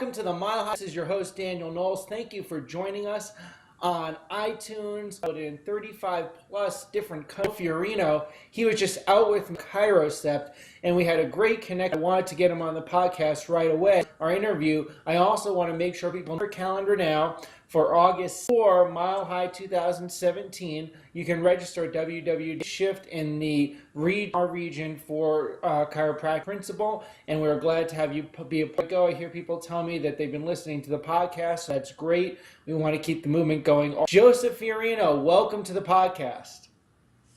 welcome to the Mile High. This is your host, Daniel Knowles. Thank you for joining us on iTunes. In 35 plus different countries. Fiorino, he was just out with Chirocept, and we had a great connection. I wanted to get him on the podcast right away, our interview. I also want to make sure people know their calendar now for August 4, Mile High 2017. You can register at www.shift in the region for chiropractic principal, and we're glad to have you be a part. I hear people tell me that they've been listening to the podcast, so that's great. We want to keep the movement going. Joseph Fiorino, welcome to the podcast.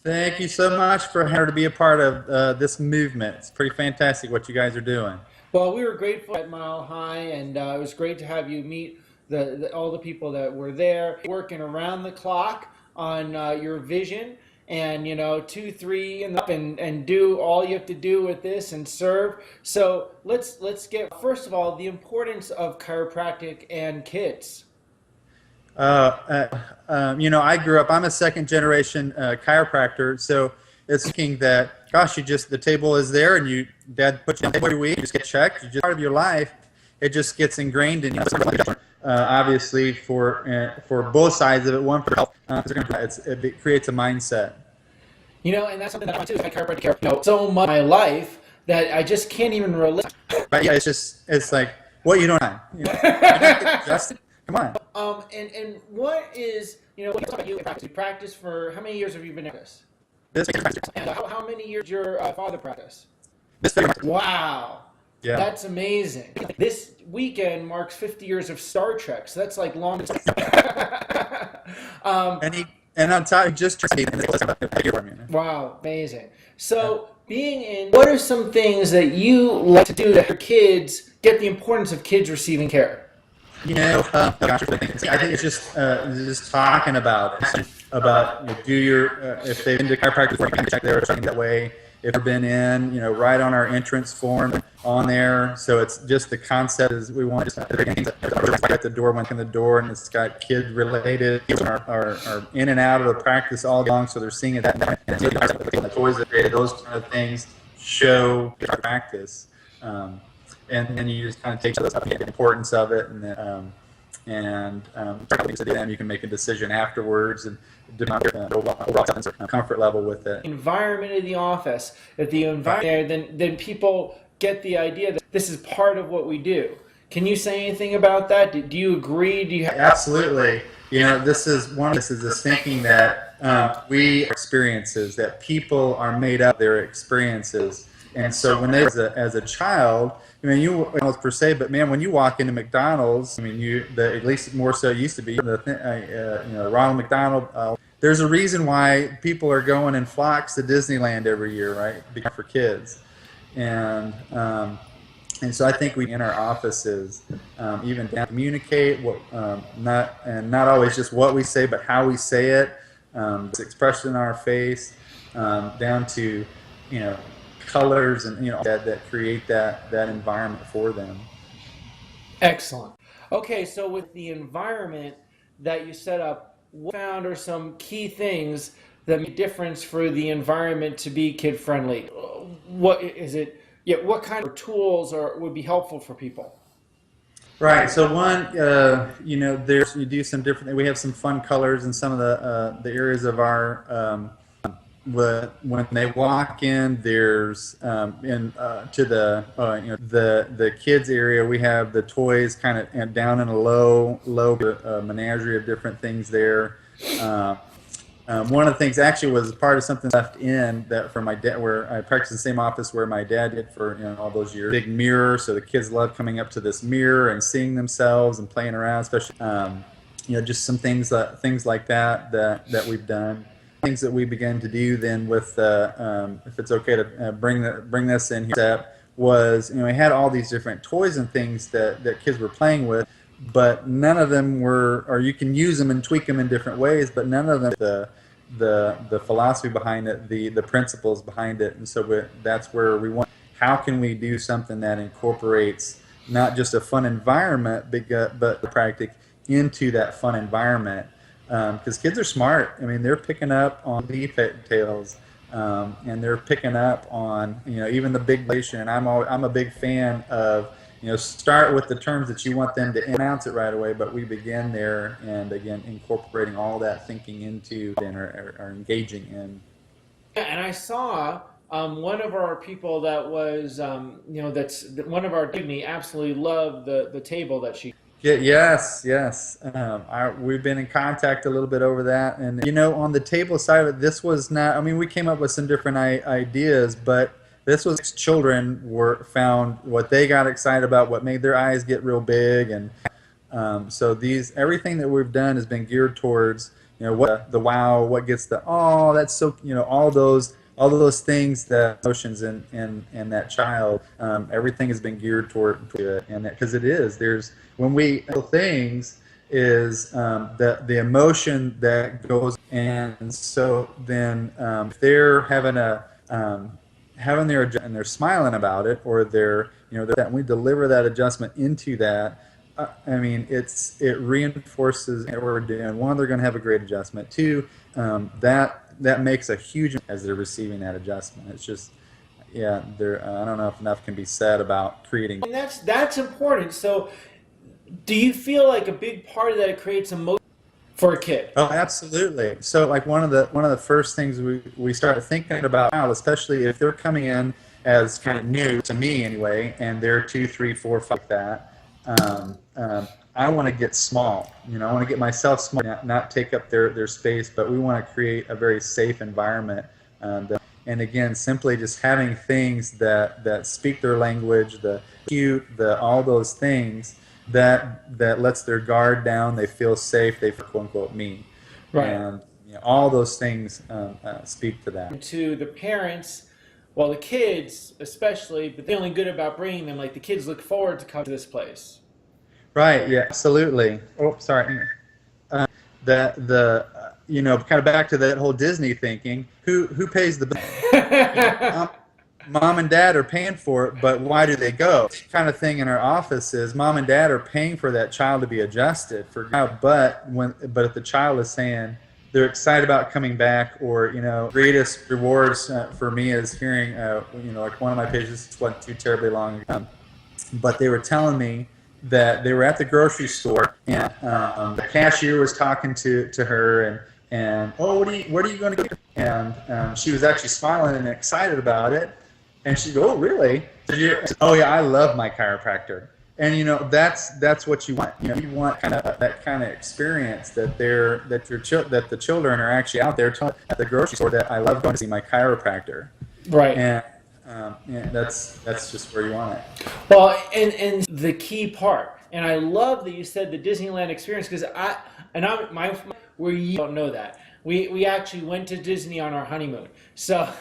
Thank you so much for having to be a part of this movement. It's pretty fantastic what you guys are doing. Well, we were grateful at Mile High, and it was great to have you meet all the people that were there, working around the clock on your vision, and 2, 3, and up, and do all you have to do with this and serve. So let's get, first of all, the importance of chiropractic and kids. I grew up, I'm a second generation chiropractor, so it's thinking that, gosh, the table is there and dad puts you on every week, you just get checked, you just part of your life, it just gets ingrained in you. Obviously for both sides of it, one for health, it creates a mindset. And that's something that I do. I chiropractic so much in my life that I just can't even relate. But yeah, it's like, what you don't know. Come on. And what is, when you talk about you practice for, how many years have you been at this? And how many years did your father practice? Wow. Yeah. That's amazing. This weekend marks 50 years of Star Trek, so that's like long. And on top, just wow, amazing. So, what are some things that you like to do to help your kids get the importance of kids receiving care? I think it's just talking about it. If they've been to chiropractic, check there or something that way. If they've been in, right on our entrance form on there. So it's just the concept is we want to at the door, went in the door, and it's got kid related are in and out of the practice all along. So they're seeing it the toys that they, those kind of things show practice, and then you just kind of take the importance of it, and then then you can make a decision afterwards and comfort level with it. Environment of the office. If the environment there, then people get the idea that this is part of what we do. Can you say anything about that? Do you agree? Do you Absolutely. This is this thinking that we experiences, that people are made up of their experiences. And so when as a child, you per se, but man, when you walk into McDonald's, at least more so it used to be, Ronald McDonald, there's a reason why people are going in flocks to Disneyland every year, right? Because for kids. And so I think we in our offices, even down communicate not always just what we say, but how we say it, it's expression in our face, down to, colors and that create that environment for them. Excellent. Okay, so with the environment that you set up, what found are some key things that make a difference for the environment to be kid friendly? What is it? Yeah, what kind of tools would be helpful for people? Right. So one, you do some different. We have some fun colors in some of the areas of our. When they walk in, there's to the kids area, we have the toys kind of down in a low menagerie of different things there. One of the things actually was part of something left in that for my dad, where I practiced in the same office where my dad did for all those years. Big mirror, so the kids love coming up to this mirror and seeing themselves and playing around, especially just some things like that we've done. Things that we began to do then with if it's okay to bring this in here was we had all these different toys and things that kids were playing with, but none of them were, or you can use them and tweak them in different ways, but none of them the philosophy behind it, the principles behind it. And so that's where we want, how can we do something that incorporates not just a fun environment but the practice into that fun environment. Because kids are smart. They're picking up on details, and they're picking up on even the big relation. And I'm a big fan of start with the terms that you want them to announce it right away, but we begin there, and again, incorporating all that thinking into and are engaging in. Yeah, and I saw one of our people that was, that's one of our Digny absolutely loved the table that she. Yeah, yes, yes. We've been in contact a little bit over that, and on the table side of it, this was not. I mean, we came up with some different ideas, but this was children were found what they got excited about, what made their eyes get real big, and so everything that we've done has been geared towards what the wow, what gets the oh, that's so all those things, the emotions in that child, everything has been geared toward it, and because it is when we things is the emotion that goes, and so then if they're having their and they're smiling about it, or they're that we deliver that adjustment into that. I mean, it reinforces what we're doing. One, they're going to have a great adjustment. Two, that makes a huge as they're receiving that adjustment. It's just, yeah, I don't know if enough can be said about creating. And that's important. So, do you feel like a big part of that it creates emotion for a kid? Oh, absolutely. So, like one of the first things we started thinking about now, especially if they're coming in as kind of new to me anyway, and they're 2, 3, 4, 5 like that. I want to get small. I want to get myself small, not take up their space, but we want to create a very safe environment. And again, simply just having things that speak their language, the cute, all those things that lets their guard down. They feel safe. They feel quote unquote me. Right. And all those things speak to that. And to the parents, well, the kids especially, but feeling good about bringing them. Like the kids look forward to coming to this place. Right. Yeah. Absolutely. Oh, sorry. Kind of back to that whole Disney thinking. Who pays the bill? Mom and dad are paying for it, but why do they go? Kind of thing in our office is mom and dad are paying for that child to be adjusted but if the child is saying they're excited about coming back, or greatest rewards for me is hearing like one of my patients wasn't too terribly long but they were telling me that they were at the grocery store, and the cashier was talking to her, and oh, what are you going to get? And she was actually smiling and excited about it, and she goes, oh, really? Oh yeah, I love my chiropractor. And that's what you want. You want that kind of experience that the children are actually out there at the grocery store that I love going to see my chiropractor. Right. And that's just where you want it. Well, and the key part, and I love that you said the Disneyland experience, because where you don't know that we actually went to Disney on our honeymoon. So.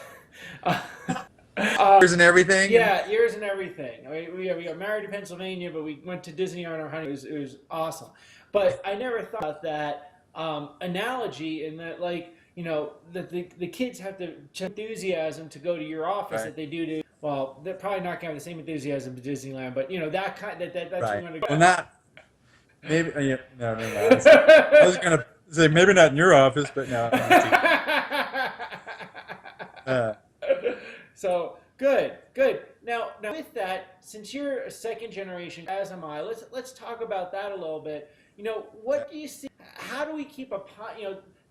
Years and everything. Yeah, years and everything. We got married in Pennsylvania, but we went to Disney on our honeymoon. It was awesome. But I never thought about that analogy in that, like, that the kids have the enthusiasm to go to your office that they do to. Well, they're probably not gonna have the same enthusiasm to Disneyland, but that's right. what you want to go. Well, not maybe. No. I was gonna say maybe not in your office, but no. So good. Now with that, since you're a second generation, as am I, let's talk about that a little bit. What do you see? How do we keep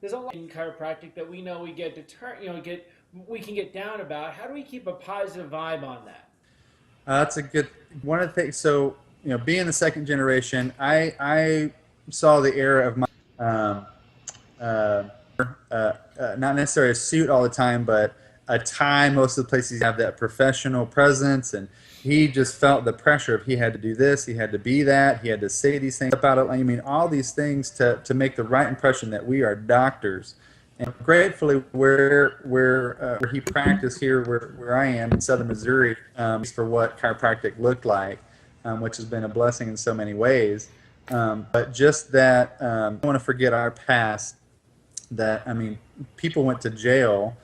there's a lot in chiropractic that we know we get we can get down about. How do we keep a positive vibe on that? That's a good one of the things. So being the second generation, I saw the era of my not necessarily a suit all the time, but a tie. Most of the places have that professional presence, and he just felt the pressure of he had to do this, he had to be that, he had to say these things about it. I mean, all these things to make the right impression that we are doctors. And gratefully, where he practiced here, where I am in Southern Missouri, for what chiropractic looked like, which has been a blessing in so many ways. But just that, I don't want to forget our past. That, I mean, people went to jail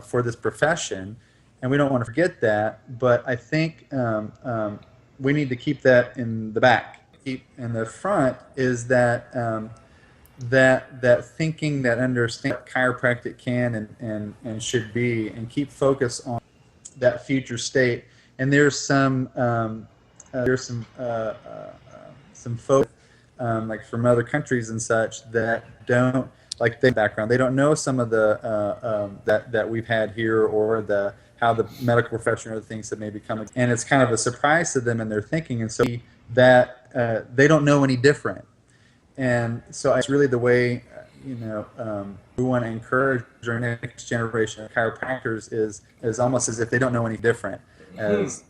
for this profession, and we don't want to forget that. But I think we need to keep that in the back. In the front is that that thinking, that understanding what chiropractic can and should be, and keep focus on that future state. And there's some there's some folks like from other countries and such that don't like the background. They don't know some of the that we've had here, or the how the medical profession or the things that may be coming, and it's kind of a surprise to them in their thinking, and so that they don't know any different. And so it's really the way, we want to encourage our next generation of chiropractors is almost as if they don't know any different, as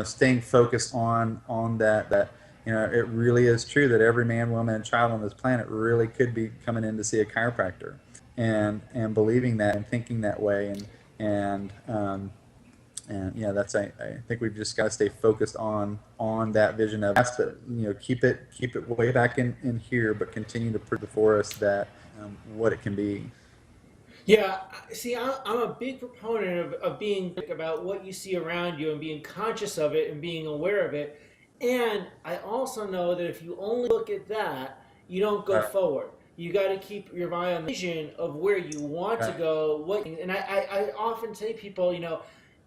staying focused on that it really is true that every man, woman, and child on this planet really could be coming in to see a chiropractor, and believing that and thinking that way, and yeah, that's I think we've just got to stay focused on that vision of us, but keep it way back in here, but continue to prove before us that what it can be. Yeah, see, I'm a big proponent of being about what you see around you and being conscious of it and being aware of it. And I also know that if you only look at that, you don't go forward. You got to keep your eye on the vision of where you want to go. And I often say people,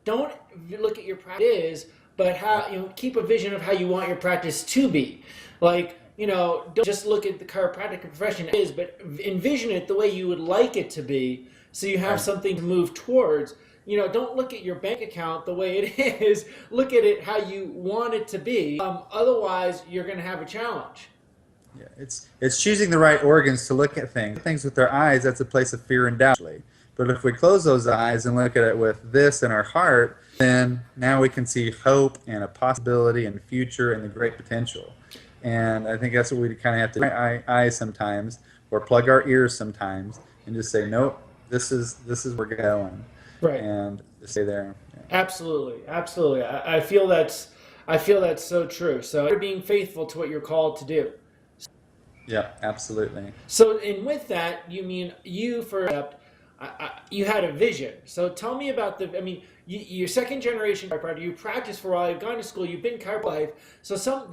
don't look at your practice, but how keep a vision of how you want your practice to be. Like, don't just look at the chiropractic profession as, but envision it the way you would like it to be, so you have something to move towards. Don't look at your bank account the way it is. Look at it how you want it to be. Otherwise, you're going to have a challenge. Yeah, it's choosing the right organs to look at things with our eyes. That's a place of fear and doubt. But if we close those eyes and look at it with this in our heart, then now we can see hope and a possibility and future and the great potential. And I think that's what we kind of have to do. Our eyes sometimes, or plug our ears sometimes, and just say, nope, this is where we're going. Right. And stay there. Yeah. Absolutely. I feel that's so true. So you're being faithful to what you're called to do. Yeah, absolutely. So, and with that, you mean you you had a vision. So tell me about you're second generation chiropractor. You practiced for a while. You've gone to school. You've been chiropractor. So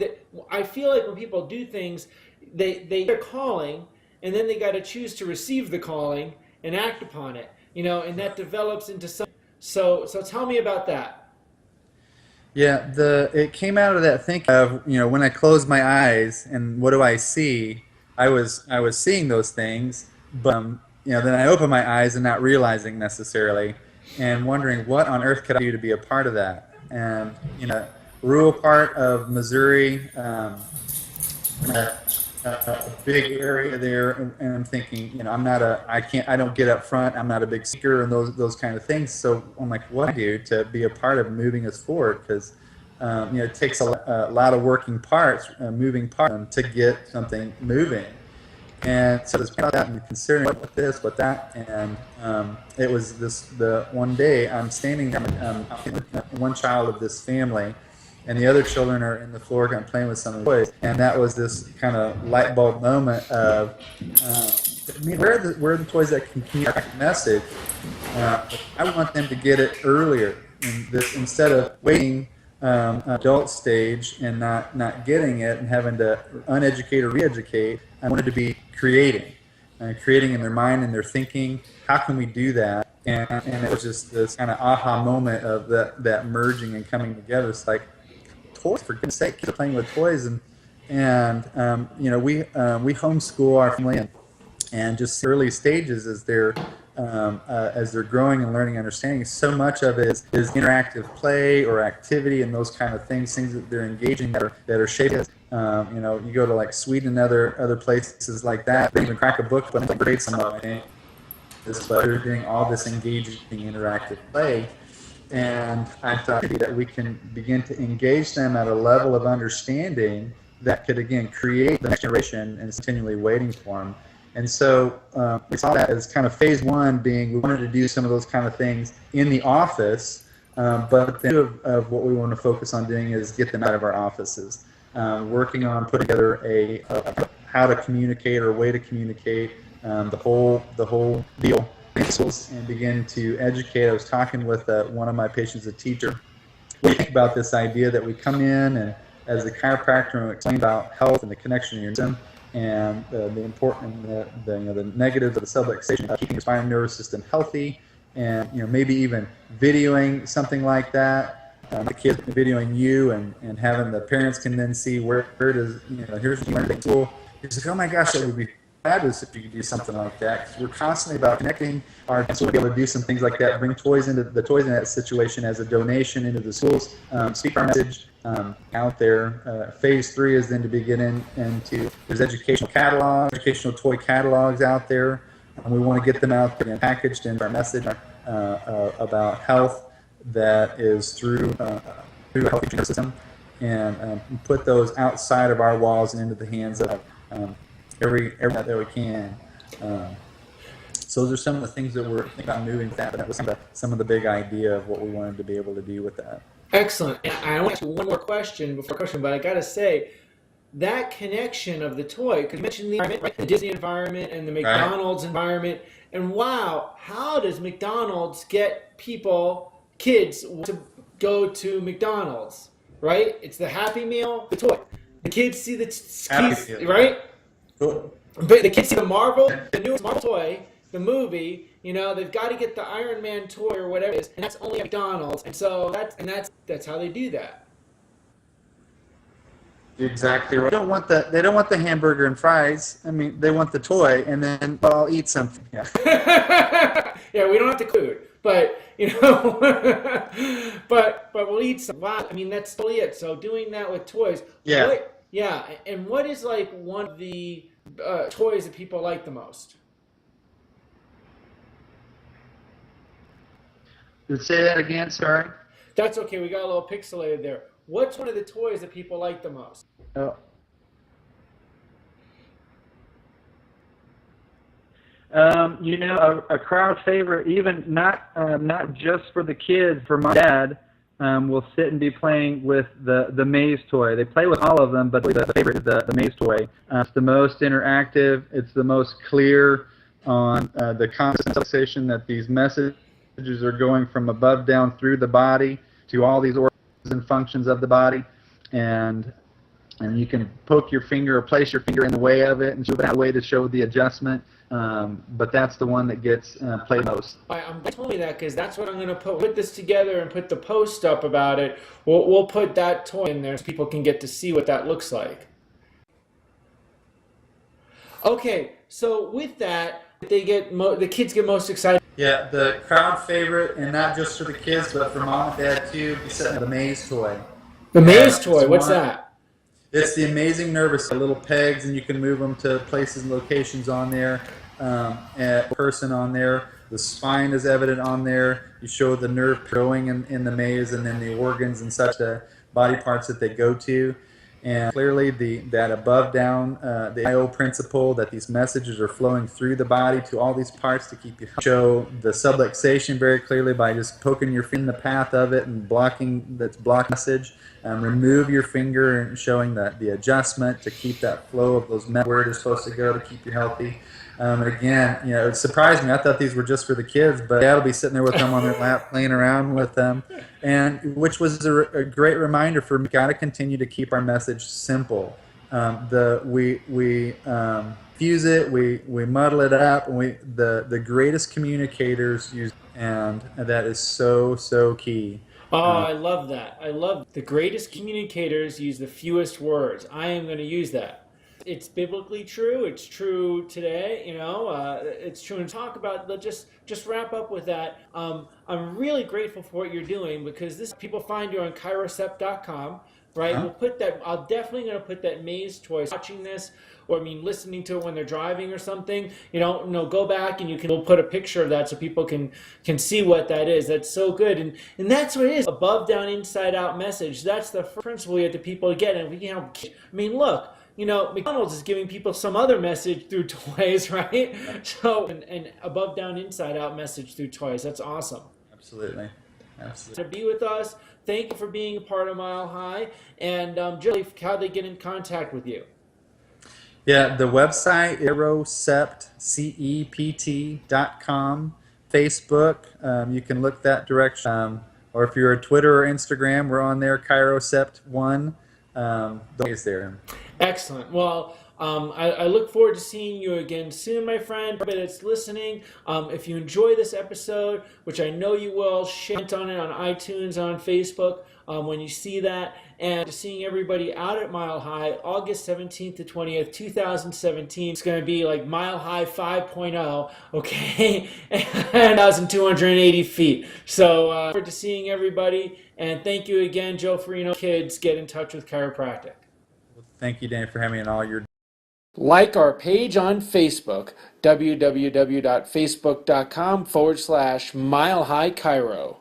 I feel like when people do things, they're calling, and then they got to choose to receive the calling and act upon it. And that develops into something. So tell me about that. Yeah, it came out of that thinking of when I close my eyes and what do I see? I was seeing those things, but then I open my eyes and not realizing necessarily, and wondering what on earth could I do to be a part of that. And rural part of Missouri, a big area there, and I'm thinking, I don't get up front. I'm not a big speaker and those kind of things. So I'm like, what do I do to be a part of moving us forward? Because it takes a lot of moving parts to get something moving. And so it's about that and considering what this, what that, and it was the one day I'm standing there, one child of this family, and the other children are in the floor kind of playing with some of the toys, and that was this kind of light bulb moment of where are the toys that can communicate a message? I want them to get it earlier, instead of waiting adult stage and not getting it and having to uneducate or re-educate. I wanted to be creating in their mind and their thinking. How can we do that? And it was just this kind of aha moment of that merging and coming together. It's like, toys, for goodness sake, kids are playing with toys, and we homeschool our family, and just early stages as they're growing and learning and understanding. So much of it is interactive play or activity and those kind of things that they're engaging that are shaped. You go to like Sweden and other places like that, they even crack a book but create something. But they're doing all this engaging interactive play. And I thought that we can begin to engage them at a level of understanding that could, again, create the next generation, and it's continually waiting for them. And so we saw that as kind of phase one being, we wanted to do some of those kind of things in the office, but then of what we want to focus on doing is get them out of our offices, working on putting together a how to communicate or a way to communicate, the whole deal, and begin to educate. I was talking with one of my patients, a teacher. We think about this idea that we come in and as a chiropractor and explain about health and the connection in your system, and the important, the negatives of the subluxation, keeping your spinal nervous system healthy, and maybe even videoing something like that, the kids videoing you and having the parents can then see where it is, here's the tool. It's like, oh my gosh, that would be fabulous if you could do something like that. 'Cause we're constantly about connecting our kids to be able to do some things like that, bring toys into that situation as a donation into the schools, speak our message out there. Phase 3 is then to begin into, there's educational toy catalogs out there. We want to get them out there and packaged into our message about health that is through a healthy system, and put those outside of our walls and into the hands of every that we can. So those are some of the things that we're thinking about moving that, but that was some of the big idea of what we wanted to be able to do with that. Excellent. And I want to ask you one more question but I got to say, that connection of the toy, because you mentioned the environment, right? The Disney environment and the McDonald's environment, and wow, how does McDonald's get kids to go to McDonald's, right? It's the Happy Meal, the toy. The kids see the right? Cool. But the kids see the newest Marvel toy, the movie. They've got to get the Iron Man toy or whatever it is, and that's only at McDonald's. And so that's how they do that. Exactly right. They don't want the hamburger and fries. I mean, they want the toy, and then I'll eat something. Yeah. Yeah, we don't have to food, but but we'll eat some. Wow, I mean, that's totally it. So doing that with toys. Yeah. And what is like one of the toys that people like the most? Say that again. Sorry. That's okay. We got a little pixelated there. What's one of the toys that people like the most? Oh. A crowd favorite, even not just for the kids, for my dad, will sit and be playing with the maze toy. They play with all of them, but the favorite is the maze toy. It's the most interactive. It's the most clear on the constant sensation that these messages are going from above down through the body to all these organs and functions of the body, and you can poke your finger or place your finger in the way of it and show that way to show the adjustment. But that's the one that gets played most. I'm glad you told me that, because that's what I'm going to put this together and put the post up about it. We'll put that toy in there so people can get to see what that looks like. Okay, so with that, the kids get most excited. Yeah, the crowd favorite, and not just for the kids, but for mom and dad too, is the maze toy. The maze toy, what's that? It's the amazing nervous little pegs, and you can move them to places and locations on there. Person on there. The spine is evident on there. You show the nerve going in the maze, and then the organs and such, the body parts that they go to. And clearly that above down, the IO principle, that these messages are flowing through the body to all these parts to keep you healthy. Show the subluxation very clearly by just poking your finger in the path of it and blocking message. Remove your finger and showing the adjustment to keep that flow of those messages where it is supposed to go to keep you healthy. And again, it surprised me. I thought these were just for the kids, but Dad will be sitting there with them on their lap, playing around with them, and which was a great reminder for me. Got to continue to keep our message simple. We fuse it, we muddle it up, and the greatest communicators use, and that is so key. Oh, I love that. I love the greatest communicators use the fewest words. I am going to use that. It's biblically true. It's true today. It's true. And talk about just wrap up with that. I'm really grateful for what you're doing, because people find you on chirocept.com, right? Uh-huh. We'll put that. I'm definitely going to put that maze toy. Watching this, or listening to it when they're driving or something. Go back and we'll put a picture of that so people can see what that is. That's so good, and that's what it is. Above, down, inside out message. That's the first principle we have to people to get. And look. McDonald's is giving people some other message through toys, right? So, and above, down, inside out message through toys. That's awesome. Absolutely. To be with us. Thank you for being a part of Mile High. And Julie, how they get in contact with you? Yeah, the website, Chirocept, CEPT.com, Facebook. You can look that direction. Or if you're a Twitter or Instagram, we're on there, Chirocept1. Is there. Excellent. Well, I look forward to seeing you again soon, my friend. Everybody that's listening, if you enjoy this episode, which I know you will, share on it on iTunes, on Facebook, when you see that. And seeing everybody out at Mile High, August 17th to 20th, 2017. It's going to be like Mile High 5.0, okay? 1,280 feet. So, look forward to seeing everybody. And thank you again, Joe Fiorino. Kids, get in touch with Chiropractic. Thank you, Dan, for having me on all your. Like our page on Facebook, www.facebook.com/Mile High Chiro.